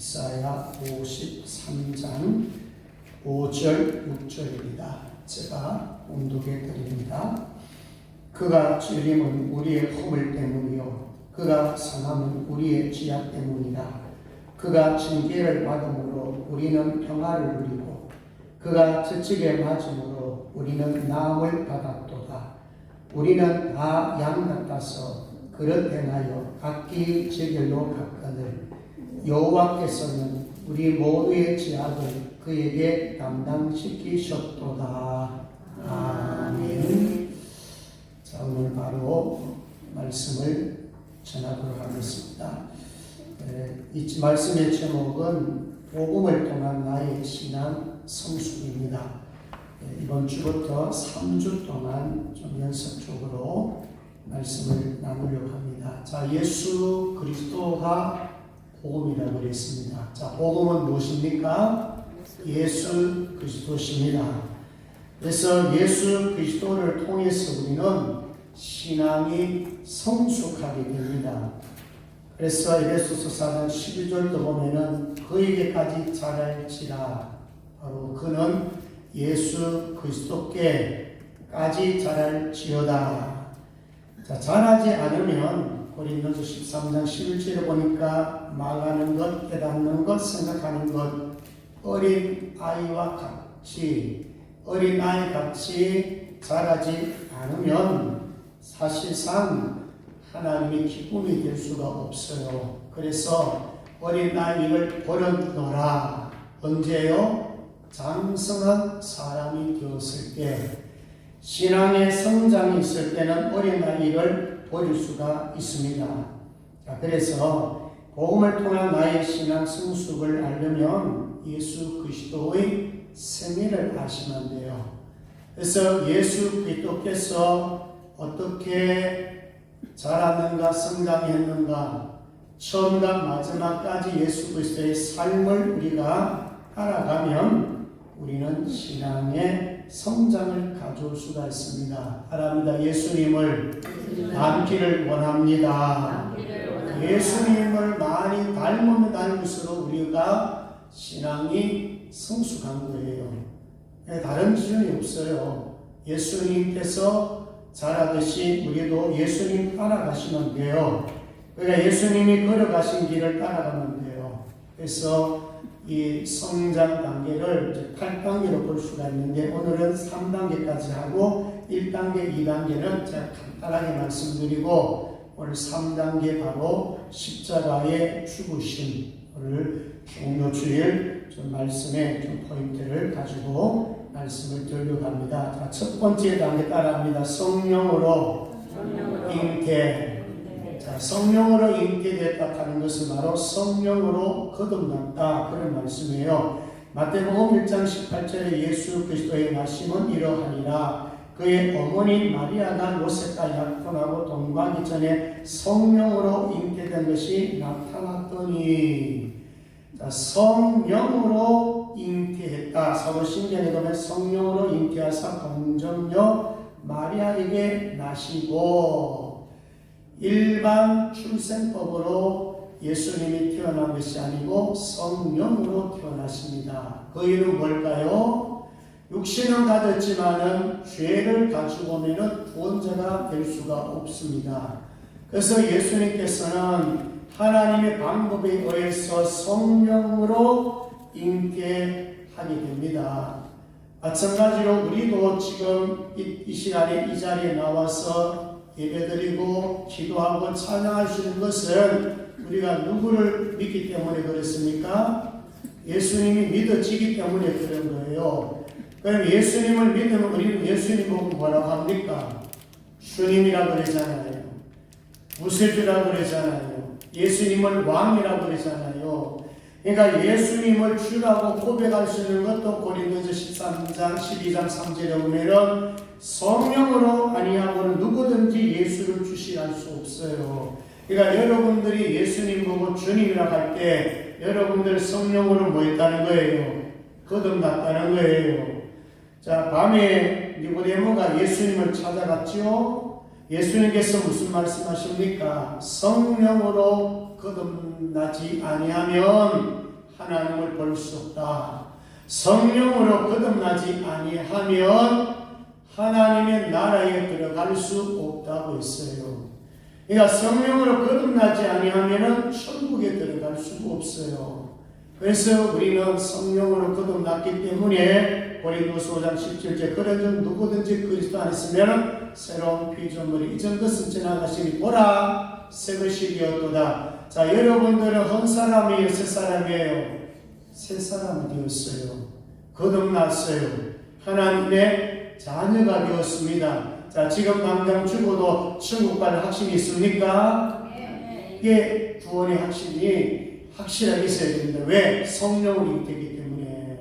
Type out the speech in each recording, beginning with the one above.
이사야 53장 5절 6절입니다. 제가 봉독해 드립니다. 그가 찔림은 우리의 허물 때문이요 그가 상함은 우리의 죄악 때문이라. 그가 징계를 받음으로 우리는 평화를 누리고 그가 저축에 맞음으로 우리는 나음을 받았도다. 우리는 다 양 같아서 그릇 행하여 각기 제 길로 갔거늘 여호와께서는 우리 모두의 죄악을 그에게 담당시키셨도다. 아멘. 자, 오늘 바로 말씀을 전하도록 하겠습니다. 이 말씀의 제목은 복음을 통한 나의 신앙 성숙입니다. 이번 주부터 3주 동안 좀 연속적으로 말씀을 나누려고 합니다. 자, 예수 그리스도가 복음이라고 그랬습니다. 자, 복음은 무엇입니까? 예수 그리스도십니다. 그래서 예수 그리스도를 통해서 우리는 신앙이 성숙하게 됩니다. 그래서 에베소서 4장 12절도 보면은 그에게까지 자랄지라. 바로 그는 예수 그리스도께까지 자랄지어다. 자, 자라지 않으면 고린도서 13장 11절에 보니까 말하는 것, 깨닫는 것, 생각하는 것 어린 아이와 같이 자라지 않으면 사실상 하나님의 기쁨이 될 수가 없어요. 그래서 어린 아이를 버렸노라. 언제요? 장성한 사람이 되었을 때, 신앙의 성장이 있을 때는 어린 아이를 버릴 수가 있습니다. 자, 그래서 복음을 통한 나의 신앙 성숙을 알려면 예수 그리스도의 생애를 아시면 돼요. 그래서 예수 그리스도께서 어떻게 자랐는가, 성장했는가, 처음과 마지막까지 예수 그리스도의 삶을 우리가 알아가면 우리는 신앙의 성장을 가져올 수가 있습니다. 바랍니다. 예수님을 닮기를 원합니다. 예수님을 많이 닮으면 닮을수록 우리가 신앙이 성숙한 거예요. 다른 기준이 없어요. 예수님께서 자라듯이 우리도 예수님 따라가시면 돼요. 그러니까 예수님이 걸어가신 길을 따라가면 돼요. 그래서 이 성장 단계를 이제 8단계로 볼 수가 있는데 오늘은 3단계까지 하고 1단계, 2단계는 제가 간단하게 말씀드리고 오늘 3단계 바로 십자가의 죽으심, 오늘 종료주일 좀 말씀의 좀 포인트를 가지고 말씀을 드리려고 합니다. 자, 첫 번째 단계 따라합니다. 성령으로 잉태. 자, 성령으로 잉태됐다 하는 것은 바로 성령으로 거듭났다 그런 말씀이에요. 마태복음 1장 18절에 예수 그리스도의 말씀은 이러하니라. 그의 어머니 마리아가 요셉과 약혼하고 동거하기 전에 성령으로 잉태된 것이 나타났더니. 자, 성령으로 잉태했다. 사도신경에 보면 성령으로 잉태하사 동정녀 마리아에게 나시고. 일반 출생법으로 예수님이 태어난 것이 아니고 성령으로 태어나십니다. 그 이유는 뭘까요? 육신은 가졌지만은 죄를 가지고 오면은 구원자가 될 수가 없습니다. 그래서 예수님께서는 하나님의 방법에 의해서 성령으로 잉태하게 됩니다. 마찬가지로 우리도 지금 이 시간에 이 자리에 나와서 예배드리고 기도하고 찬양할 수 있는 것은 우리가 누구를 믿기 때문에 그렇습니까? 예수님이 믿어지기 때문에 그런 거예요. 그럼 예수님을 믿으면 우리는 예수님 보고 뭐라고 합니까? 주님이라고 그러잖아요. 구세주라고 그러잖아요. 예수님을 왕이라고 그러잖아요. 그러니까 예수님을 주라고 고백할 수 있는 것도 고린도서 13장 12장 3절에 보면은 성령으로 아니하고는 누구든지 예수를 주시할 수 없어요. 그러니까 여러분들이 예수님 보고 주님이라고 할 때 여러분들 성령으로 뭐 했다는 거예요? 거듭났다는 거예요. 자, 밤에 니고데모가 예수님을 찾아갔죠. 예수님께서 무슨 말씀하십니까? 성령으로 거듭나지 아니하면 하나님을 볼 수 없다. 성령으로 거듭나지 아니하면 하나님의 나라에 들어갈 수 없다고 했어요. 그러니까 성령으로 거듭나지 아니하면 천국에 들어갈 수가 없어요. 그래서 우리는 성령으로 거듭났기 때문에 고린도서 5장 17절 그런즉 누구든지 그리스도 안에 있으면 새로운 피조물이 이전 것은 지나가시니 보라 새 것이 되었도다. 자, 여러분들은 한 사람이에요? 새 사람이에요? 새 사람이 되었어요. 거듭났어요. 하나님의 자녀가 되었습니다. 자, 지금 당장 죽어도 천국 갈 확신이 있습니까? 이게 구원의 확신이 확실하게 있어야 됩니다. 왜? 성령을 잉태했기 때문에.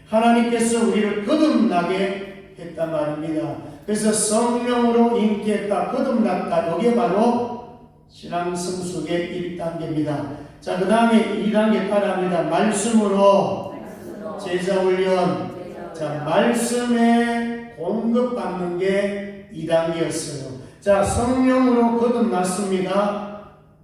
하나님께서 우리를 거듭나게 했단 말입니다. 그래서 성령으로 잉태했다, 거듭났다. 이게 바로 신앙 성숙의 1단계입니다. 자, 그 다음에 2단계 따라합니다. 말씀으로 제자 훈련. 자, 말씀에 공급받는 게 2단계였어요. 자, 성령으로 거듭났습니다.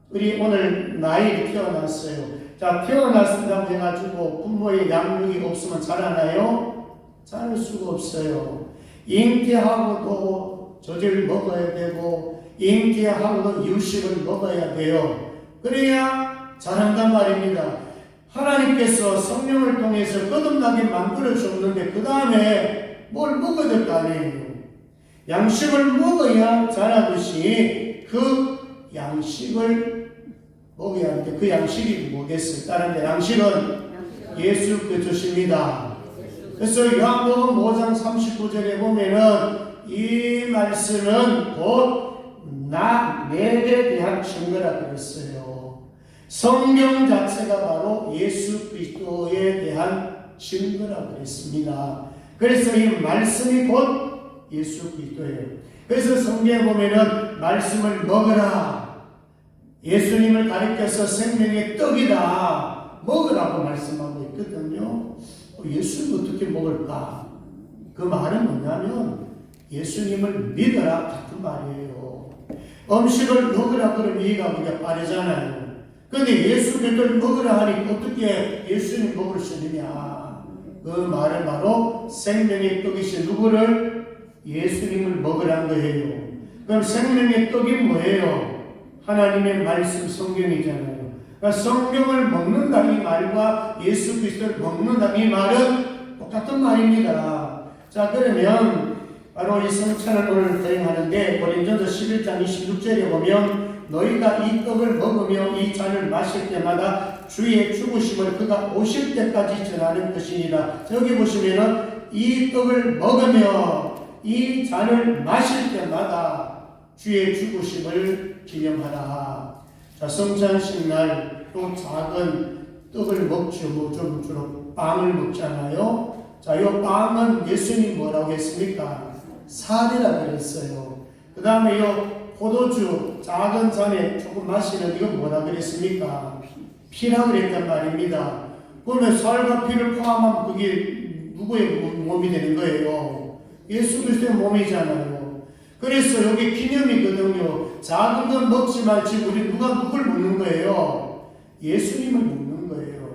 우리 오늘 나이에 태어났어요. 자, 태어났다고 해가지고 부모의 양육이 없으면 자라나요? 자랄 수가 없어요. 잉태하고도 젖을 먹어야 되고 잉태하고도 유식을 먹어야 돼요. 그래야 자란단 말입니다. 하나님께서 성령을 통해서 거듭나게 만들어줬는데 그 다음에 뭘 먹어야 될 거 아니에요. 양식을 먹어야 자라듯이 그 양식을 먹어야 하는데 그 양식이 뭐겠어요? 다른 데 양식은 예수 그리스도십니다. 그래서 요한복음 5장 39절에 보면은 이 말씀은 곧 내게 대한 증거라 그랬어요. 성경 자체가 바로 예수 그리스도에 대한 증거라 그랬습니다. 그래서 이 말씀이 곧 예수 그리스도예요. 그래서 성경에 보면은 말씀을 먹으라. 예수님을 가리켜서 생명의 떡이다. 먹으라고 말씀하고 있거든요. 예수님 어떻게 먹을까? 그 말은 뭐냐면 예수님을 믿어라 같은 말이에요. 음식을 먹으라 그러면 이해가 우리가 빠르잖아요. 그런데 예수 그리스도를 먹으라 하니 어떻게 예수님 먹을 수 있느냐? 그 말은 바로 생명의 떡이신 누구를? 예수님을 먹으라는 거예요. 그럼 생명의 떡이 뭐예요? 하나님의 말씀 성경이잖아요. 그러니까 성경을 먹는다 이 말과 예수 그리스도를 먹는다 이 말은 똑같은 말입니다. 자, 그러면 바로 이 성찬을 오늘 대행하는데 고린도서 11장 26절에 보면 너희가 이 떡을 먹으며 이 잔을 마실 때마다 주의 죽으심을 그가 오실 때까지 전하는 것이니라. 저기 보시면은 이 떡을 먹으며 이 잔을 마실 때마다 주의 죽으심을 기념하라. 자, 성찬식 날 또 작은 떡을 먹죠. 좀 주로 빵을 먹잖아요. 자, 이 빵은 예수님 뭐라고 했습니까? 살이라 그랬어요. 그 다음에 이 포도주 작은 잔에 조금 마시는 이거 뭐라 그랬습니까? 피라 그랬단 말입니다. 그러면 살과 피를 포함하면 그게 누구의 몸이 되는 거예요? 예수 그리스도의 몸이잖아요. 그래서 여기 기념이거든요. 작은 건 먹지 말지 우리 누가 누굴 먹는 거예요? 예수님을 먹는 거예요.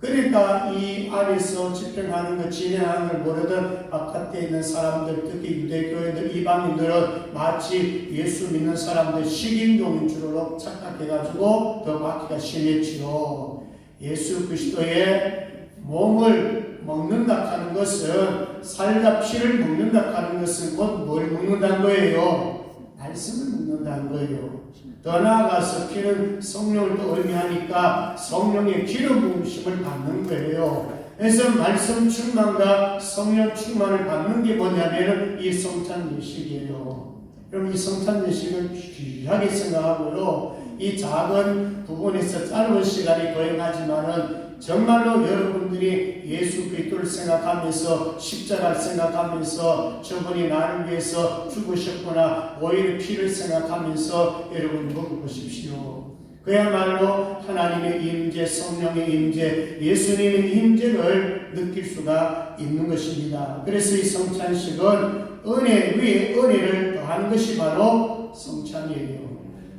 그러니까 이 안에서 집행하는 것, 진행하는 걸 모르던 바깥에 있는 사람들, 특히 유대교회들, 이방인들은 마치 예수 믿는 사람들 식인종인 줄로 착각해가지고 더 받기가 심했지요. 예수 그리스도의 몸을 먹는다 하는 것은 살과 피를 먹는다 하는 것은 곧 뭘 먹는다는 거예요? 말씀을 먹는다는 거예요. 더 나아가서 피는 성령을 또 의미하니까 성령의 기름 부으심을 받는 거예요. 그래서 말씀 충만과 성령 충만을 받는 게 뭐냐면 이 성찬 예식이에요. 그럼 이 성찬 예식을 귀하게 생각하고요. 이 작은 부분에서 짧은 시간이 거행하지만은 정말로 여러분들이 예수 그리스도를 생각하면서 십자가를 생각하면서 저분이 나를 위해서 죽으셨구나 오히려 피를 생각하면서 여러분 먹어보십시오. 그야말로 하나님의 임재, 성령의 임재, 예수님의 임재를 느낄 수가 있는 것입니다. 그래서 이 성찬식은 은혜 위에 은혜를 더하는 것이 바로 성찬이에요.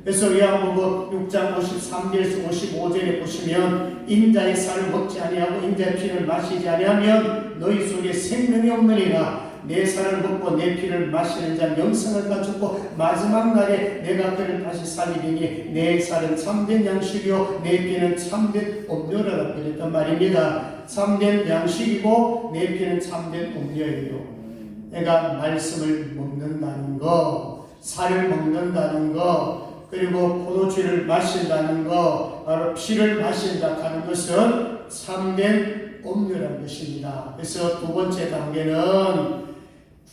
그래서 요한복음 6장 53절에서 55절에 보시면 인자의 살을 먹지 아니하고 인자의 피를 마시지 아니하면 너희 속에 생명이 없느니라. 내 살을 먹고 내 피를 마시는 자 영생을 갖추고 마지막 날에 내가 그를 다시 살리리니 내 살은 참된 양식이요 내 피는 참된 음료라고 그랬단 말입니다. 참된 양식이고 내 피는 참된 음료예요. 내가 말씀을 먹는다는 거, 살을 먹는다는 거, 그리고 포도주를 마신다는 거, 바로 피를 마신다 하는 것은 참된 음료라는 것입니다. 그래서 두 번째 단계는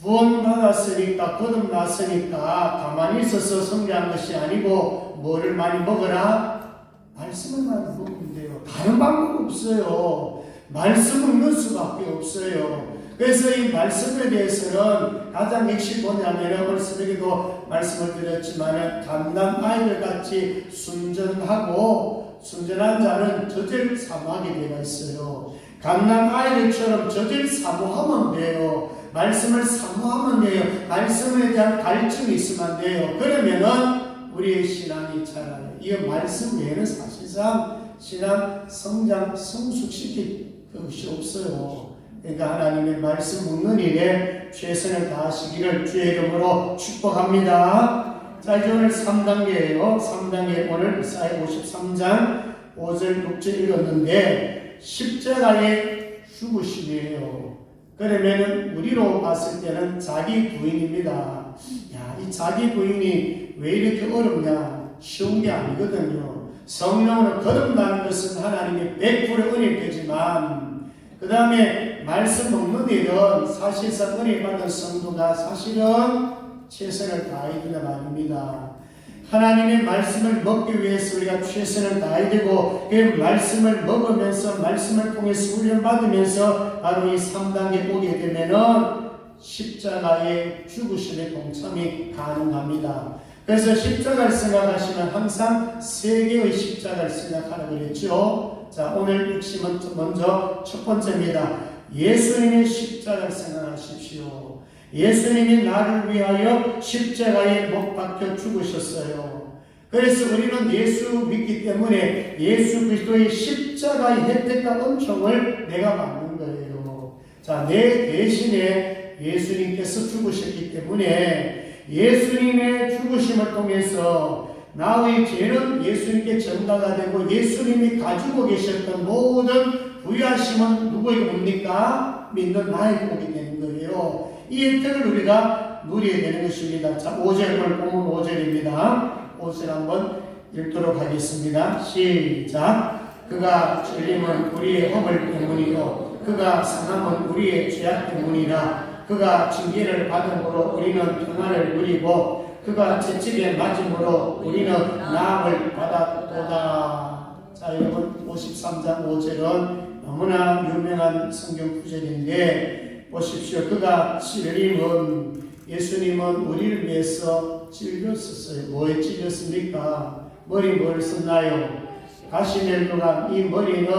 구원받았으니까, 거듭났으니까 가만히 있어서 성장한 것이 아니고 뭐를 많이 먹어라? 말씀을 많이 먹으면 돼요. 다른 방법 없어요. 말씀 먹는 수밖에 없어요. 그래서 이 말씀에 대해서는 가장 핵심 뭐냐면 오늘 새벽에도 말씀을 드렸지만 갓난 아이들 같이 순전하고 순전한 자는 저절 사모하게 되어 있어요. 갓난 아이들처럼 저절 사모하면 돼요. 말씀을 사모하면 돼요. 말씀에 대한 갈증이 있으면 안 돼요. 그러면은 우리의 신앙이 자라요. 이 말씀 외에는 사실상 신앙 성장 성숙시킬 것이 없어요. 그러니까 하나님의 말씀 묵는 일에 최선을 다하시기를 주의 이름으로 축복합니다. 자, 이제 오늘 3단계예요. 3단계 오늘 이사야 53장 5절 6절 읽었는데 십자가의 죽으심이에요. 그러면 우리로 봤을 때는 자기 부인입니다. 야, 이 자기 부인이 왜 이렇게 어렵냐? 쉬운 게 아니거든요. 성령으로 거듭나는 것은 하나님의 100% 은혜되지만 그 다음에 말씀 먹는 일은 사실상 은혜 받은 성도가 사실은 최선을 다해야 된다 말입니다. 하나님의 말씀을 먹기 위해서 우리가 최선을 다해야 되고 그 말씀을 먹으면서 말씀을 통해서 훈련받으면서 바로 이 3단계 오게 되면은 십자가의 죽으심의 동참이 가능합니다. 그래서 십자가를 생각하시면 항상 세 개의 십자가를 생각하라고 그랬죠. 자, 오늘 핵심은 먼저 첫 번째입니다. 예수님의 십자가를 생각하십시오. 예수님이 나를 위하여 십자가에 못 박혀 죽으셨어요. 그래서 우리는 예수 믿기 때문에 예수 그리스도의 십자가의 혜택과 은총을 내가 받는 거예요. 자, 내 대신에 예수님께서 죽으셨기 때문에 예수님의 죽으심을 통해서 나의 죄는 예수님께 전가가 되고 예수님이 가지고 계셨던 모든 부유하심은 누구에게 옵니까? 믿는 나에게 오게 되는 거예요. 이 혜택을 우리가 누리게 되는 것입니다. 자, 5절 본문 5절입니다. 5절 한번 읽도록 하겠습니다. 시작. 그가 찔림은 우리의 허물 때문이요 그가 상함은 우리의 죄악 때문이라. 그가 징계를 받음으로 우리는 평안을 누리고 그가 채찍에 맞음으로 우리는 나음을 받았도다. 자, 여러분 53장 5절은 너무나 유명한 성경 구절인데 보십시오. 그가 찔림은 예수님은 우리를 위해서 찔렸었어요. 뭐에 찔렸습니까? 머리 뭘 썼나요? 가시멜로가 이 머리는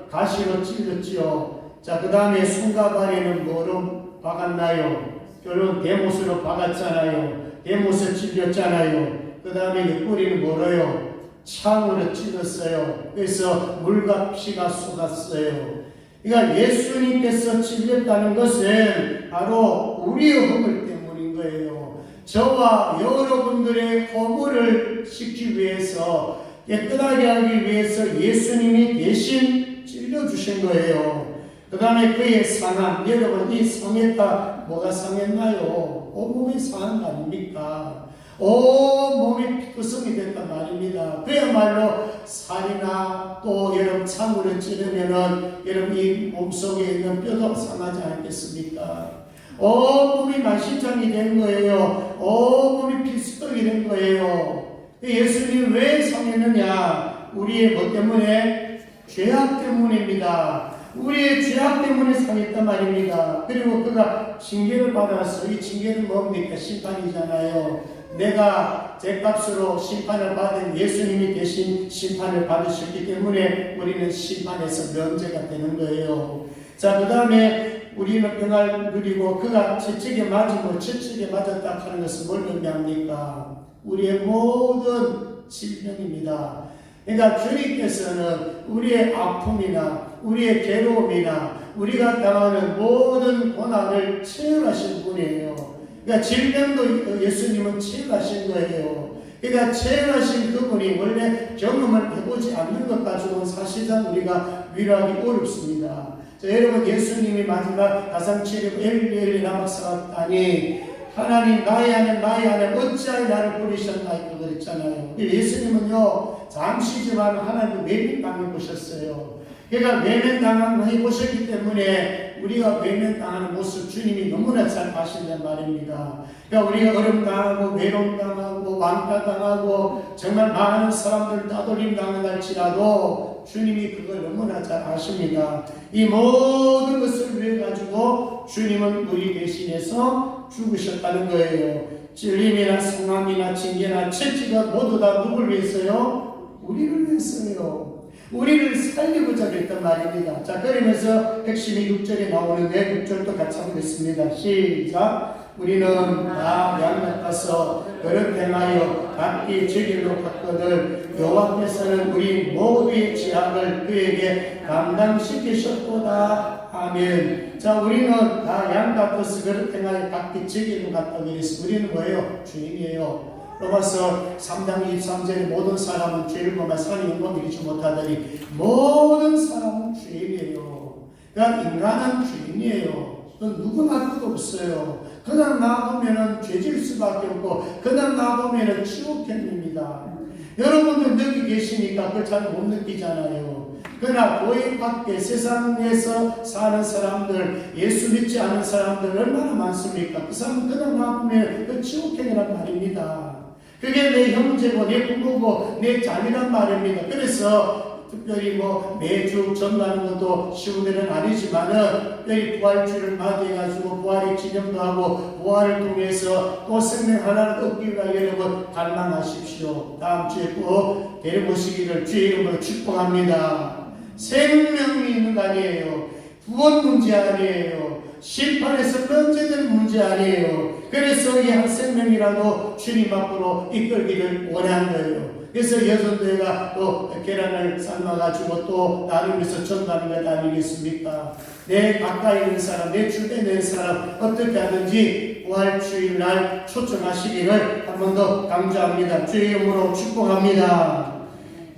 가시로 찔렸지요. 자, 그 다음에 손과 발에는 뭐로 박았나요? 결론 대못으로 박았잖아요. 대못을 찔렸잖아요. 그 다음에 옆구리는 뭐로요? 창으로 찔렀어요. 그래서 물과 피가 쏟았어요. 그러니까 예수님께서 찔렸다는 것은 바로 우리의 허물 때문인 거예요. 저와 여러분들의 허물을 씻기 위해서 깨끗하게 하기 위해서 예수님이 대신 찔려주신 거예요. 그 다음에 그의 상함, 여러분 이 상했다 뭐가 상했나요? 온몸이 상한 거 아닙니까? 온몸이 피투성이 됐단 말입니다. 그야말로 살이나 또 여러분 창으로 찌르면은 여러분 이 몸속에 있는 뼈도 상하지 않겠습니까? 온몸이 만신창이 된 거예요. 온몸이 필수적이 된 거예요. 예수님이 왜 상했느냐? 우리의 뭐 때문에? 죄악 때문입니다. 우리의 죄악 때문에 상했단 말입니다. 그리고 그가 징계를 받아서 이 징계는 뭡니까? 심판이잖아요. 내가 죗값으로 심판을 받은 예수님이 대신 심판을 받으셨기 때문에 우리는 심판에서 면제가 되는 거예요. 자, 그 다음에 우리는 평안을 누리고 그가 채찍에 맞으면 채찍에 맞았다 하는 것은 뭘 의미합니까? 우리의 모든 질병입니다. 그러니까 주님께서는 우리의 아픔이나 우리의 괴로움이나 우리가 당하는 모든 고난을 체험하신 분이에요. 그러니까 질병도 예수님은 체험하신 거예요. 그러니까 체험하신 그분이 원래 경험을 해보지 않는 것 가지고는 사실상 우리가 위로하기 어렵습니다. 자, 여러분, 예수님이 마지막 가상치료 엘리 라마 사박다니 하나님 나의 하나님 어찌하여 나를 버리셨나이까 그랬잖아요. 예수님은요 잠시지만 하나님을 외면당해 보셨어요. 그러니까 외면당한 거 해보셨기 때문에 우리가 외면당하는 모습 주님이 너무나 잘 아신단 말입니다. 그러니까 우리가 어려움당하고 외로움당하고 왕따당하고 정말 많은 사람들 따돌림 당할지라도 주님이 그걸 너무나 잘 아십니다. 이 모든 것을 위해 가지고 주님은 우리 대신해서 죽으셨다는 거예요. 찔림이나 상함이나 징계나 채찍가 모두 다 누굴 위해서요? 우리를 위해서요. 우리를 살리고자 했단 말입니다. 자, 그러면서 핵심이 6절에 나오는데 6절도 같이 하겠습니다. 시작. 우리는 다 양락가서 그릇 행하여 각기 제 길로 갔거늘 여호와께서는 우리 모두의 지약을 그에게 감당시키셨도다. 아멘. 자, 우리는 다 양같아서 그릇 행하여 각기 제 길로 갔다고 그랬어요. 우리는 뭐예요? 주인이에요. 로마서 3장 23절에 모든 사람은 죄를 범하 산이 영광을 이루지 못하더니 모든 사람은 죄인이에요. 그러니까 인간은 죄인이에요. 누구나 끝도 없어요. 그냥 놔두면 죄질 수밖에 없고 그냥 놔두면 지옥행입니다. 여러분들 여기 계시니까 그걸 잘 못 느끼잖아요. 그러나 교회 밖에 세상에서 사는 사람들, 예수 믿지 않은 사람들 얼마나 많습니까? 그 사람은 그냥 놔두면 그 지옥행이란 말입니다. 그게 내 형제고 내 부모고 내 자녀란 말입니다. 그래서 특별히 매주 전도하는 것도 쉬운 일은 아니지만은 특별히 부활주를 맞이해가지고 부활의 기념도 하고 부활을 통해서 또 생명 하나를 얻기 위하여 여러분 갈망하십시오. 다음 주에 꼭 데려보시기를 주의 이름으로 축복합니다. 생명이 있는 거 아니에요. 구원 문제 아니에요. 심판에서 면제될 문제 아니에요. 그래서 이 한 생명이라도 주님 앞으로 이끌기를 원하는 거예요. 그래서 여전도회가 또 계란을 삶아가지고 또 나누면서 전도하는 것 아니겠습니까? 내 가까이 있는 사람, 내 주변에 있는 사람 어떻게 하든지 부활주일날 초청하시기를 한 번 더 강조합니다. 주의 이름으로 축복합니다.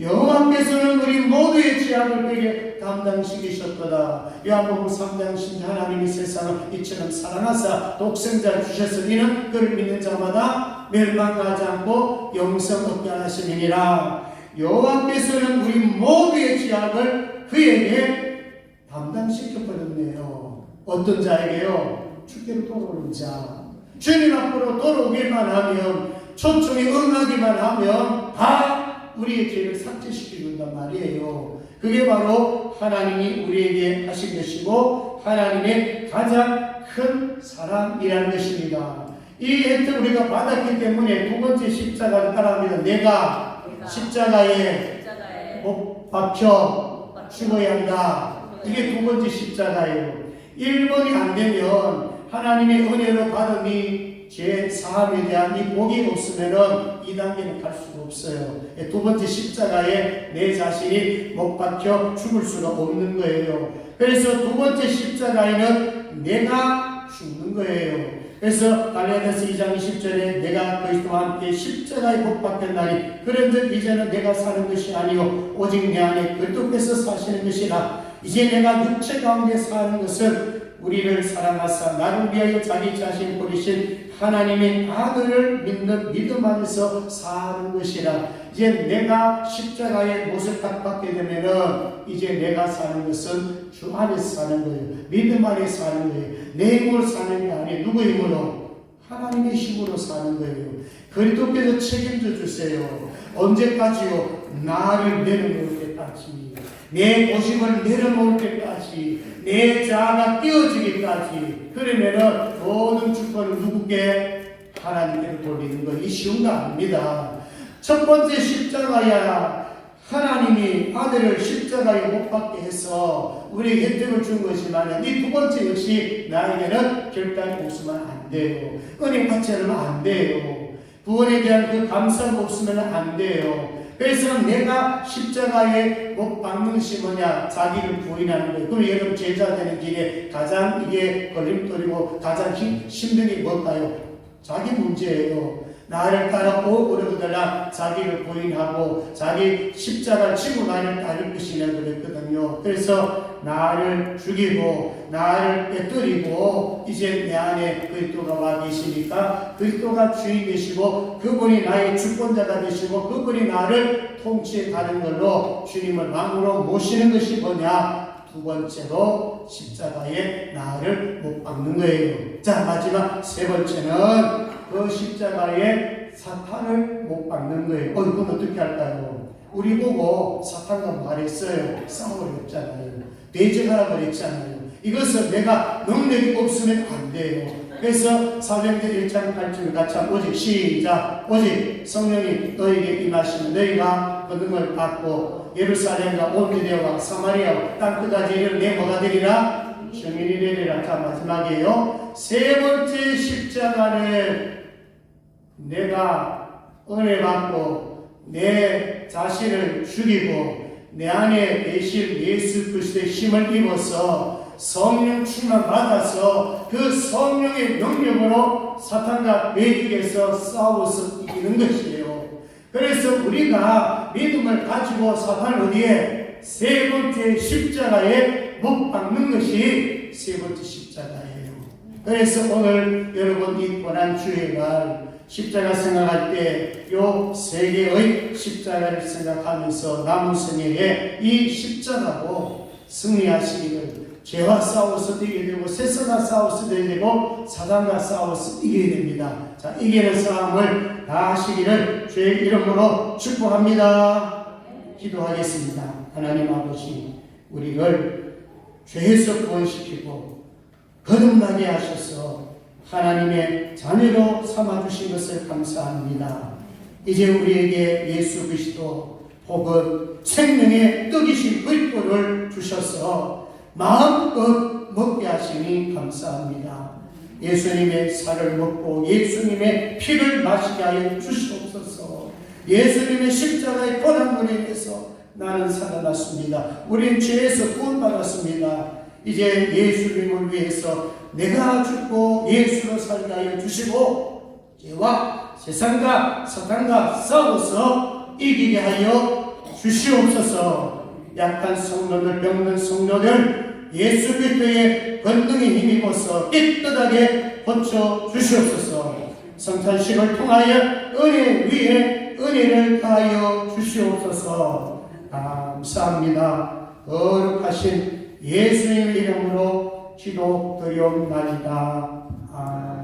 여호와께서는 우리 모두의 죄악을 그에게 감당시키셨도다. 요한복음 3장 10절 하나님이 세상을 이처럼 사랑하사 독생자를 주셨으니 이는 그를 믿는 자마다 멸망하지 않고 영생 얻게 하시느니라. 여호와께서는 우리 모두의 죄악을 그에게 감당시켜버렸네요. 어떤 자에게요? 주께로 돌아오는 자. 주님 앞으로 돌아오기만 하면, 초청에 응하기만 하면 다 우리의 죄를 삭제시켜준단 말이에요. 그게 바로 하나님이 우리에게 하신 것이고 하나님의 가장 큰 사랑이라는 것입니다. 이 혜택을 우리가 받았기 때문에 두 번째 십자가를 따라합니다. 내가 십자가에 못 박혀 죽어야 한다. 이게 두 번째 십자가예요. 1번이 안 되면 하나님의 은혜로 받은 이 죄 사함에 대한 이 복이 없으면은 2단계는 갈 수가 없어요. 두 번째 십자가에 내 자신이 못 박혀 죽을 수가 없는 거예요. 그래서 두 번째 십자가에는 내가 죽는 거예요. 그래서 갈라디아서 2장 20절에 내가 그리스도와 함께 십자가에 못 박혔나니 그런즉 이제는 내가 사는 것이 아니요 오직 내 안에 그리스도께서 사시는 것이라. 이제 내가 육체 가운데 사는 것은 우리를 사랑하사 나를 위하여 자기 자신 버리신 하나님의 아들을 믿는 믿음 안에서 사는 것이라. 이제 내가 십자가의 못을 딱 받게 되면은 이제 내가 사는 것은 주 안에서 사는 거예요. 믿음 안에 사는 거예요. 내 힘으로 사는 게 아니에요. 누구의 힘으로? 하나님의 힘으로 사는 거예요. 그리스도께서 책임져 주세요. 언제까지요? 나를 내려놓을 때까지, 내 고심을 내려놓을 때까지, 내 자아가 깨어지기까지. 그러면은 모든 주권을 누구께? 하나님께 돌리는 거. 이 쉬운 거 아닙니다. 첫 번째 십자가야 하나님이 아들을 십자가에 못 박게 해서 우리에게 혜택을 준 거지만 이 두 번째 역시 나에게는 결단이 없으면 안 돼요. 은혜 받지 않으면 안 돼요. 구원에 대한 그 감사가 없으면 안 돼요. 그래서 내가 십자가에 못 박는 것이 뭐냐? 자기를 부인하는 거예요. 그럼 여러분 제자 되는 길에 가장 이게 걸림돌이고 가장 힘든 게 뭘까요? 자기 문제예요. 나를 따라오 그러더라 자기를 부인하고 자기 십자가를 치고 나를 따를 것이냐 그랬거든요. 그래서 나를 죽이고 나를 빼뜨리고 이제 내 안에 그리스도가 와 계시니까 그리스도가 주인 되시고 그분이 나의 주권자가 되시고 그분이 나를 통치해 가는 걸로 주님을 왕으로 모시는 것이 뭐냐? 두 번째로 십자가에 나를 못 박는 거예요. 자, 마지막 세 번째는 그 십자가에 사탄을 못 박는 거예요. 그럼 어떻게 할까요? 우리 보고 사탄과 말했어요. 싸울 없잖아요. 대적하라 그랬잖아요. 이것은 내가 능력이 없으면 안 돼요. 그래서 사도행전 1장 8절 같이 오직 시작. 오직 성령이 너에게 임하시면 너희가 그 능력을 받고 예루살렘과 온 유대와 사마리아 땅끝까지 이르러 내 뭐가 되리라? 증인이 되리라. 자, 마지막이에요. 세 번째 십자가를 내가 은혜 받고 내 자신을 죽이고 내 안에 계신 예수 그리스도의 힘을 입어서 성령 충만 받아서 그 성령의 능력으로 사탄과 매직에서 싸워서 이기는 것이에요. 그래서 우리가 믿음을 가지고 사탄을 어디에? 세 번째 십자가에 못 박는 것이 세 번째 십자가예요. 그래서 오늘 여러분 이 고난주의 날 십자가 생각할 때 요 세 개의 십자가를 생각하면서 남은 생애에 이 십자가로 승리하시기를 죄와 싸워서 이기게 되고 세상과 싸워서 이기게 되고 사단과 싸워서 이기게 됩니다. 자, 이기는 싸움을 다 하시기를 주의 이름으로 축복합니다. 기도하겠습니다. 하나님 아버지, 우리를 죄에서 구원시키고 거듭나게 하셔서 하나님의 자녀로 삼아주신 것을 감사합니다. 이제 우리에게 예수 그리스도 혹은 생명의 떡이신 그리스도를 주셔서 마음껏 먹게 하시니 감사합니다. 예수님의 살을 먹고 예수님의 피를 마시게 하여 주시옵소서. 예수님의 십자가의 고난으로 인해서 나는 살아났습니다. 우린 죄에서 구원받았습니다. 이제 예수님을 위해서 내가 죽고 예수로 살게 하여 주시고 죄와 세상과 사탄과 싸워서 이기게 하여 주시옵소서. 약한 성도들, 병든 성도들 예수 그리스도의 권능에 힘입어서 깨끗하게 고쳐 주시옵소서. 성탄식을 통하여 은혜 위에 은혜를 가하여 주시옵소서. 감사합니다. 거룩하신 예수의 이름으로 기도드리옵나이다. 아멘.